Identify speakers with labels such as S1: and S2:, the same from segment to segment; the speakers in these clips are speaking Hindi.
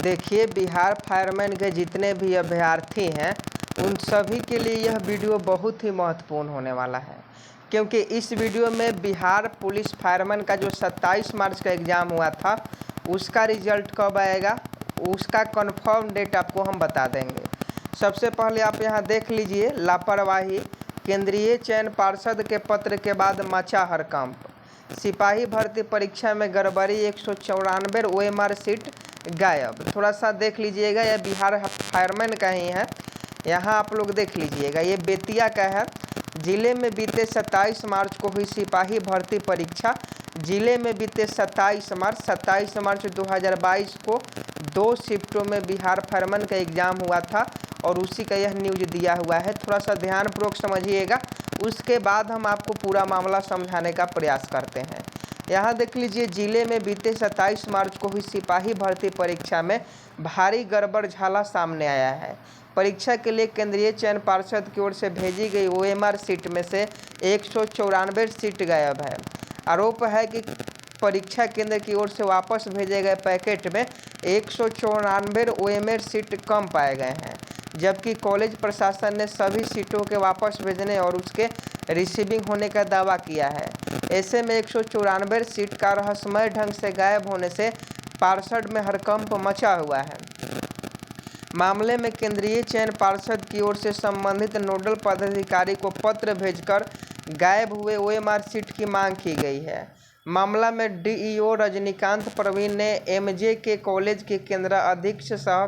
S1: देखिए, बिहार फायरमैन के जितने भी अभ्यर्थी हैं उन सभी के लिए यह वीडियो बहुत ही महत्वपूर्ण होने वाला है, क्योंकि इस वीडियो में बिहार पुलिस फायरमैन का जो 27 मार्च का एग्ज़ाम हुआ था उसका रिजल्ट कब आएगा, उसका कन्फर्म डेट आपको हम बता देंगे। सबसे पहले आप यहाँ देख लीजिए, लापरवाही, केंद्रीय चयन पार्षद के पत्र के बाद मचा हड़कंप, सिपाही भर्ती परीक्षा में गड़बड़ी, 194 OMR सीट गायब। थोड़ा सा देख लीजिएगा, यह बिहार फायरमैन का ही है। यहाँ आप लोग देख लीजिएगा, ये बेतिया का है। जिले में बीते 27 मार्च को हुई सिपाही भर्ती परीक्षा। जिले में बीते 27 मार्च 2022 को 2 शिफ्टों में बिहार फायरमैन का एग्ज़ाम हुआ था और उसी का यह न्यूज़ दिया हुआ है। थोड़ा सा ध्यानपूर्वक समझिएगा, उसके बाद हम आपको पूरा मामला समझाने का प्रयास करते हैं। यहाँ देख लीजिए, जिले में बीते 27 मार्च को हुई सिपाही भर्ती परीक्षा में भारी गड़बड़ झाला सामने आया है। परीक्षा के लिए केंद्रीय चयन पार्षद की ओर से भेजी गई OMR सीट में से 194 सीट गायब है। आरोप है कि परीक्षा केंद्र की ओर से वापस भेजे गए पैकेट में 194 OMR सीट कम पाए गए हैं, जबकि कॉलेज प्रशासन ने सभी सीटों के वापस भेजने और उसके रिसीविंग होने का दावा किया है। ऐसे में 194 सीट का रहस्यमय ढंग से गायब होने से पार्षद में हड़कंप मचा हुआ है। मामले में केंद्रीय चयन पार्षद की ओर से संबंधित नोडल पदाधिकारी को पत्र भेजकर गायब हुए OMR सीट की मांग की गई है। मामला में DEO रजनीकांत प्रवीण ने MJ के कॉलेज के केंद्र अधीक्षक सह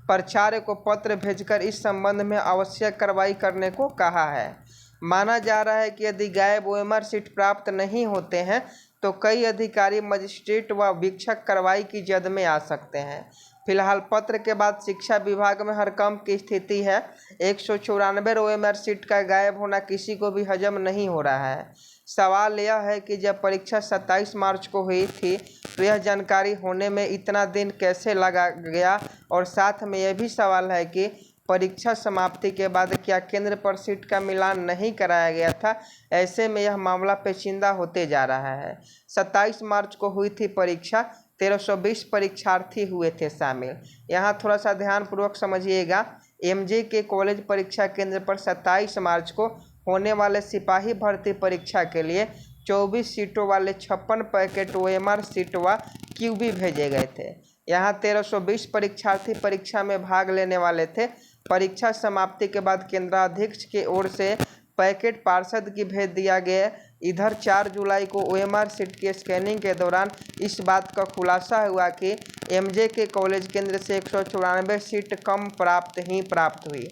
S1: प्राचार्य को पत्र भेजकर इस संबंध में आवश्यक कार्रवाई करने को कहा है। माना जा रहा है कि यदि गायब OMR सीट प्राप्त नहीं होते हैं तो कई अधिकारी, मजिस्ट्रेट व वीक्षक कार्रवाई की जद में आ सकते हैं। फिलहाल पत्र के बाद शिक्षा विभाग में हड़कंप की स्थिति है। 194 OMR सीट का गायब होना किसी को भी हजम नहीं हो रहा है। सवाल यह है कि जब परीक्षा 27 मार्च को हुई थी तो यह जानकारी होने में इतना दिन कैसे लगा गया, और साथ में यह भी सवाल है कि परीक्षा समाप्ति के बाद क्या केंद्र पर सीट का मिलान नहीं कराया गया था। ऐसे में यह मामला पेचीदा होते जा रहा है। 27 मार्च को हुई थी परीक्षा, 1320 परीक्षार्थी हुए थे शामिल। यहाँ थोड़ा सा ध्यानपूर्वक समझिएगा, MJ के कॉलेज परीक्षा केंद्र पर 27 मार्च को होने वाले सिपाही भर्ती परीक्षा के लिए 24 सीटों वाले 56 पैकेट OMR सीट व QB भेजे गए थे। यहाँ 1320 परीक्षार्थी परीक्षा में भाग लेने वाले थे। परीक्षा समाप्ति के बाद केंद्राध्यक्ष की ओर से पैकेट पार्षद की भेज दिया गया। इधर 4 जुलाई को OMR सीट की स्कैनिंग के दौरान इस बात का खुलासा हुआ कि MJ के कॉलेज केंद्र से 194 सीट कम प्राप्त हुई।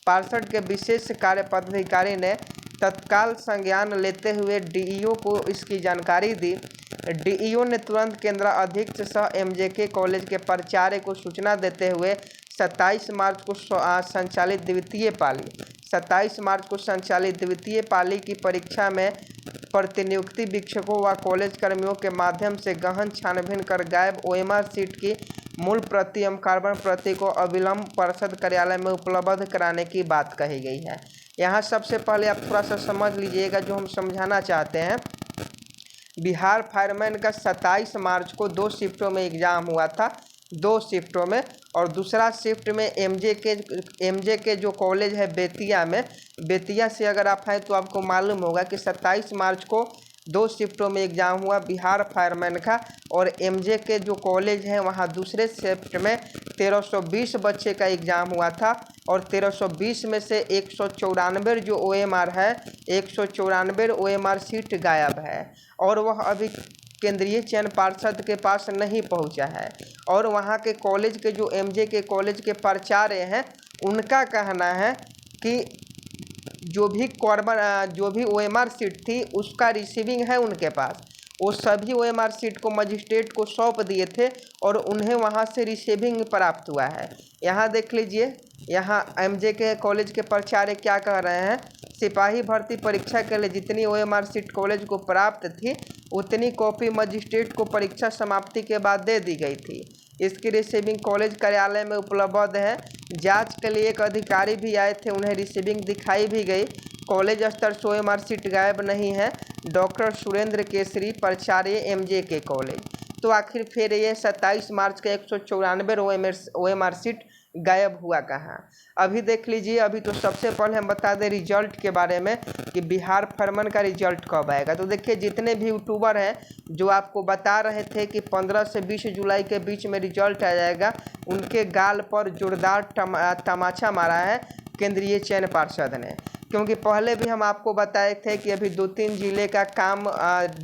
S1: पार्षद के विशेष कार्य पदाधिकारी ने तत्काल संज्ञान लेते हुए DEO को इसकी जानकारी दी। DEO ने तुरंत केंद्र अधीक्षक सह MJ के कॉलेज के प्राचार्य को सूचना देते हुए 27 मार्च को संचालित द्वितीय पाली की परीक्षा में प्रतिनियुक्ति वीक्षकों व कॉलेज कर्मियों के माध्यम से गहन छानबीन कर गायब OMR सीट की मूल प्रति एवं कार्बन प्रति को अविलंब पार्षद कार्यालय में उपलब्ध कराने की बात कही गई है। यहाँ सबसे पहले आप थोड़ा सा समझ लीजिएगा जो हम समझाना चाहते हैं। बिहार फायरमैन का 27 मार्च को 2 शिफ्टों में एग्ज़ाम हुआ था, 2 शिफ्टों में, और दूसरा शिफ्ट में MJ के जो कॉलेज है बेतिया से अगर आप हैं तो आपको मालूम होगा कि 27 मार्च को 2 शिफ्टों में एग्ज़ाम हुआ बिहार फायरमैन का, और MJ के जो कॉलेज हैं वहाँ दूसरे शिफ्ट में 1320 बच्चे का एग्ज़ाम हुआ था, और 1320 में से 194 जो OMR है, 194 OMR सीट गायब है, और वह अभी केंद्रीय चयन पार्षद के पास नहीं पहुंचा है। और वहां के कॉलेज के जो MJ के कॉलेज के प्राचार्य हैं उनका कहना है कि जो भी OMR सीट थी उसका रिसीविंग है उनके पास। वो सभी OMR सीट को मजिस्ट्रेट को सौंप दिए थे और उन्हें वहां से रिसीविंग प्राप्त हुआ है। यहाँ देख लीजिए, यहाँ MJ के कॉलेज के प्राचार्य क्या कह रहे हैं, सिपाही भर्ती परीक्षा के लिए जितनी OMR सीट कॉलेज को प्राप्त थी उतनी कॉपी मजिस्ट्रेट को परीक्षा समाप्ति के बाद दे दी गई थी। इसकी रिसीविंग कॉलेज कार्यालय में उपलब्ध है। जांच के लिए एक अधिकारी भी आए थे, उन्हें रिसीविंग दिखाई भी गई। कॉलेज स्तर से OMR सीट गायब नहीं है। डॉक्टर सुरेंद्र केसरी, प्राचार्य MJ के कॉलेज। तो आखिर फिर ये 27 मार्च का 194 OMR सीट गायब हुआ कहाँ। अभी देख लीजिए, अभी तो सबसे पहले हम बता दें रिजल्ट के बारे में कि बिहार फरमन का रिजल्ट कब आएगा। तो देखिए, जितने भी यूट्यूबर हैं जो आपको बता रहे थे कि 15 से 20 जुलाई के बीच में रिजल्ट आ जाएगा, उनके गाल पर जोरदार तमाचा मारा है केंद्रीय चयन पार्षद ने। क्योंकि पहले भी हम आपको बताए थे कि अभी 2-3 जिले का काम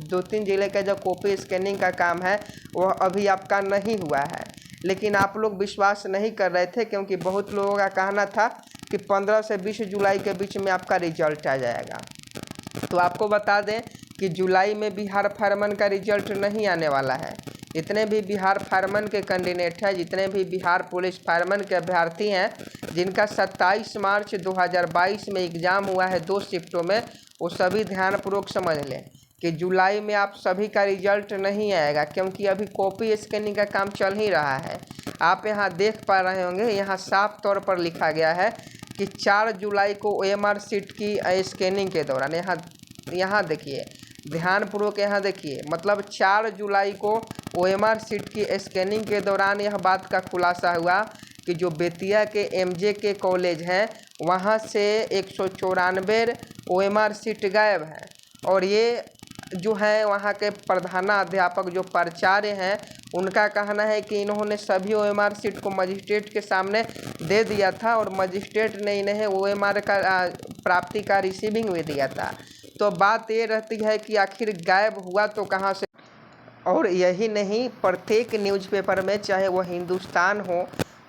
S1: 2-3 जिले का जो कॉपी स्कैनिंग का काम है वह अभी आपका नहीं हुआ है, लेकिन आप लोग विश्वास नहीं कर रहे थे क्योंकि बहुत लोगों का कहना था कि 15 से 20 जुलाई के बीच में आपका रिजल्ट आ जाएगा। तो आपको बता दें कि जुलाई में बिहार फायरमैन का रिजल्ट नहीं आने वाला है। जितने भी बिहार फायरमैन के कैंडिडेट हैं, जितने भी बिहार पुलिस फायरमैन के अभ्यर्थी हैं जिनका 27 मार्च 2022 में एग्ज़ाम हुआ है 2 शिफ्टों में, वो सभी ध्यानपूर्वक समझ लें कि जुलाई में आप सभी का रिजल्ट नहीं आएगा, क्योंकि अभी कॉपी स्कैनिंग का काम चल ही रहा है। आप यहाँ देख पा रहे होंगे, यहाँ साफ तौर पर लिखा गया है कि 4 जुलाई को OMR सीट की स्कैनिंग के दौरान, यहाँ देखिए ध्यानपूर्वक, यहाँ देखिए, मतलब 4 जुलाई को OMR सीट की स्कैनिंग के दौरान यह बात का खुलासा हुआ कि जो बेतिया के MJK कॉलेज हैं वहाँ से 194 OMR सीट गायब है। और ये जो है वहाँ के प्रधानाध्यापक जो प्राचार्य हैं उनका कहना है कि इन्होंने सभी OMR सीट को मजिस्ट्रेट के सामने दे दिया था और मजिस्ट्रेट ने इन्हें OMR का प्राप्ति का रिसीविंग भी दिया था। तो बात ये रहती है कि आखिर गायब हुआ तो कहाँ से। और यही नहीं, प्रत्येक न्यूज़पेपर में, चाहे वो हिंदुस्तान हो,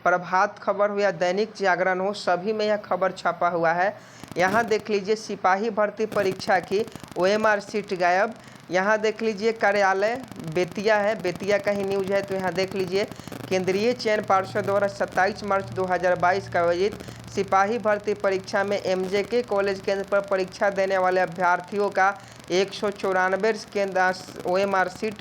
S1: प्रभात खबर हो या दैनिक जागरण हो, सभी में यह खबर छपा हुआ है। यहाँ देख लीजिए, सिपाही भर्ती परीक्षा की OMR सीट गायब। यहाँ देख लीजिए, कार्यालय बेतिया है, बेतिया का ही न्यूज है। तो यहाँ देख लीजिए, केंद्रीय चयन पार्षद द्वारा 27 मार्च 2022 का आयोजित सिपाही भर्ती परीक्षा में MJK कॉलेज केंद्र पर परीक्षा देने वाले अभ्यर्थियों का 194 OMR सीट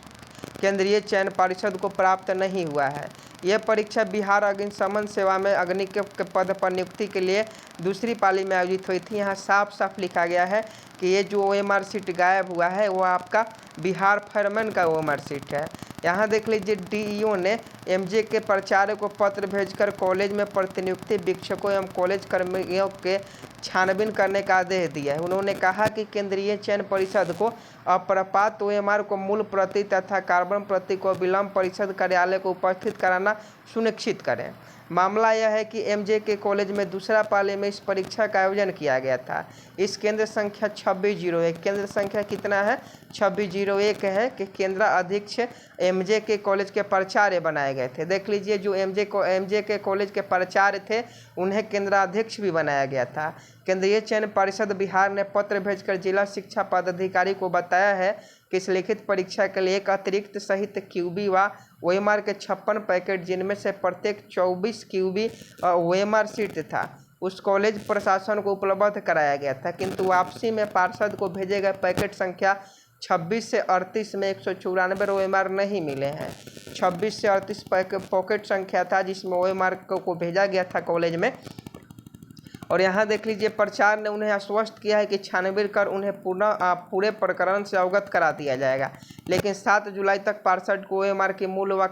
S1: केंद्रीय चयन परिषद को प्राप्त नहीं हुआ है। यह परीक्षा बिहार अग्निशमन सेवा में अग्नि के पद पर नियुक्ति के लिए दूसरी पाली में आयोजित हुई थी। यहाँ साफ साफ लिखा गया है कि ये जो OMR सीट गायब हुआ है वो आपका बिहार फायरमैन का OMR सीट है। यहाँ देख लीजिए, DEO ने MJK के प्राचार्य को पत्र भेजकर कॉलेज में प्रतिनियुक्ति वीक्षकों एवं कॉलेज कर्मियों के छानबीन करने का आदेश दिया है। उन्होंने कहा कि केंद्रीय चयन परिषद को अप्रपात OMR को मूल प्रति तथा कार्बन प्रति को विलंब परिषद कार्यालय को उपस्थित कराना सुनिश्चित करें। मामला यह है कि MJK कॉलेज में दूसरा पाली में इस परीक्षा का आयोजन किया गया था। इस केंद्र संख्या 2601, केंद्र संख्या कितना है 2601 है कि केंद्र अध्यक्ष MJK कॉलेज के प्राचार्य बनाए गए थे। देख लीजिए, जो MJK कॉलेज के प्राचार्य थे उन्हें केंद्राध्यक्ष भी बनाया गया था। केंद्रीय चयन परिषद बिहार ने पत्र भेजकर जिला शिक्षा पदाधिकारी को बताया है कि इस लिखित परीक्षा के लिए एक अतिरिक्त सहित QB व OMR के 56 पैकेट, जिनमें से प्रत्येक 24 QB OMR सीट था, उस कॉलेज प्रशासन को उपलब्ध कराया गया था। किंतु वापसी में पार्षद को भेजे गए पैकेट संख्या 26 से 38 में 194 OMR नहीं मिले हैं। 26 से 38 पॉकेट संख्या था जिसमें OMR को भेजा गया था कॉलेज में। और यहाँ देख लीजिए, प्राचार्य ने उन्हें आश्वस्त किया है कि छानबीन कर उन्हें पूरे प्रकरण से अवगत करा दिया जाएगा। लेकिन 7 जुलाई तक पार्षद को OMR की मूल व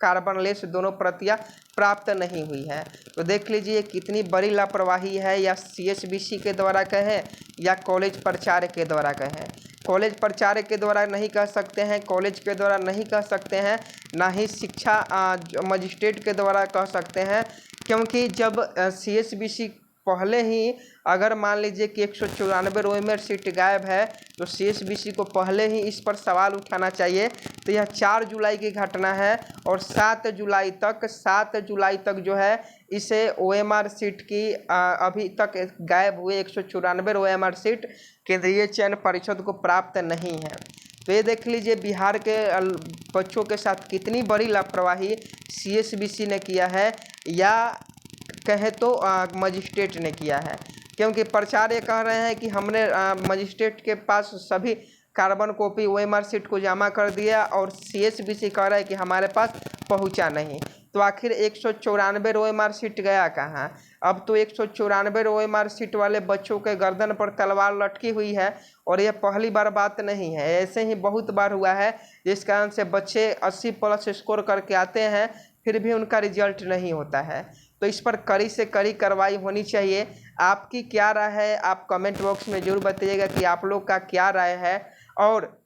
S1: कार्बनलेस दोनों प्रतियां प्राप्त नहीं हुई है। तो देख लीजिए कितनी बड़ी लापरवाही है, या CSBC के द्वारा कहें या कॉलेज प्राचार्य के द्वारा कहें। कॉलेज प्राचार्य के द्वारा नहीं कह सकते हैं, कॉलेज के द्वारा नहीं कह सकते हैं, ना ही शिक्षा मजिस्ट्रेट के द्वारा कह सकते हैं। क्योंकि जब CSBC पहले ही, अगर मान लीजिए कि 194 OMR सीट गायब है, तो CSBC को पहले ही इस पर सवाल उठाना चाहिए। तो यह 4 जुलाई की घटना है और 7 जुलाई तक जो है इसे OMR सीट की अभी तक गायब हुए 194 OMR सीट केंद्रीय चयन परिषद को प्राप्त नहीं है। तो ये देख लीजिए, बिहार के बच्चों के साथ कितनी बड़ी लापरवाही CSBC ने किया है, या कहे तो मजिस्ट्रेट ने किया है। क्योंकि प्राचार्य कह रहे हैं कि हमने मजिस्ट्रेट के पास सभी कार्बन कॉपी OMR सीट को जमा कर दिया, और CSBC कह रहा है कि हमारे पास पहुंचा नहीं। तो आखिर 194 OMR सीट गया कहाँ? अब तो 194 OMR सीट वाले बच्चों के गर्दन पर तलवार लटकी हुई है। और यह पहली बार बात नहीं है, ऐसे ही बहुत बार हुआ है जिस कारण से बच्चे 80+ स्कोर करके आते हैं फिर भी उनका रिजल्ट नहीं होता है। तो इस पर कड़ी से कड़ी कार्रवाई होनी चाहिए। आपकी क्या राय है, आप कमेंट बॉक्स में ज़रूर बताइएगा कि आप लोग का क्या राय है। और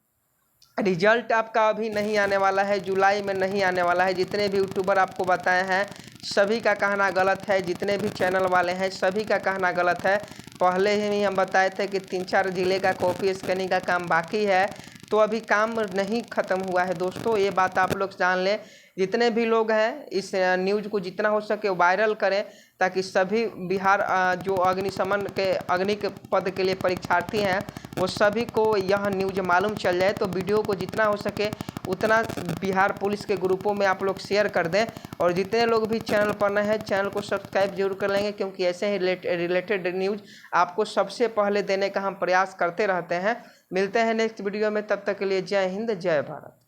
S1: रिजल्ट आपका अभी नहीं आने वाला है, जुलाई में नहीं आने वाला है। जितने भी यूट्यूबर आपको बताए हैं सभी का कहना गलत है, जितने भी चैनल वाले हैं सभी का कहना गलत है। पहले ही हम बताए थे कि 3-4 ज़िले का कॉपी स्कैनिंग का काम बाकी है, तो अभी काम नहीं ख़त्म हुआ है दोस्तों, ये बात आप लोग जान लें। जितने भी लोग हैं इस न्यूज़ को जितना हो सके वायरल करें, ताकि सभी बिहार जो अग्निशमन के अग्नि के पद के लिए परीक्षार्थी हैं वो सभी को यह न्यूज़ मालूम चल जाए। तो वीडियो को जितना हो सके उतना बिहार पुलिस के ग्रुपों में आप लोग शेयर कर दें। और जितने लोग भी चैनल पर नए हैं चैनल को सब्सक्राइब जरूर कर लेंगे, क्योंकि ऐसे ही रिलेटेड न्यूज़ आपको सबसे पहले देने का हम प्रयास करते रहते हैं। मिलते हैं नेक्स्ट वीडियो में, तब तक के लिए जय हिंद जय भारत।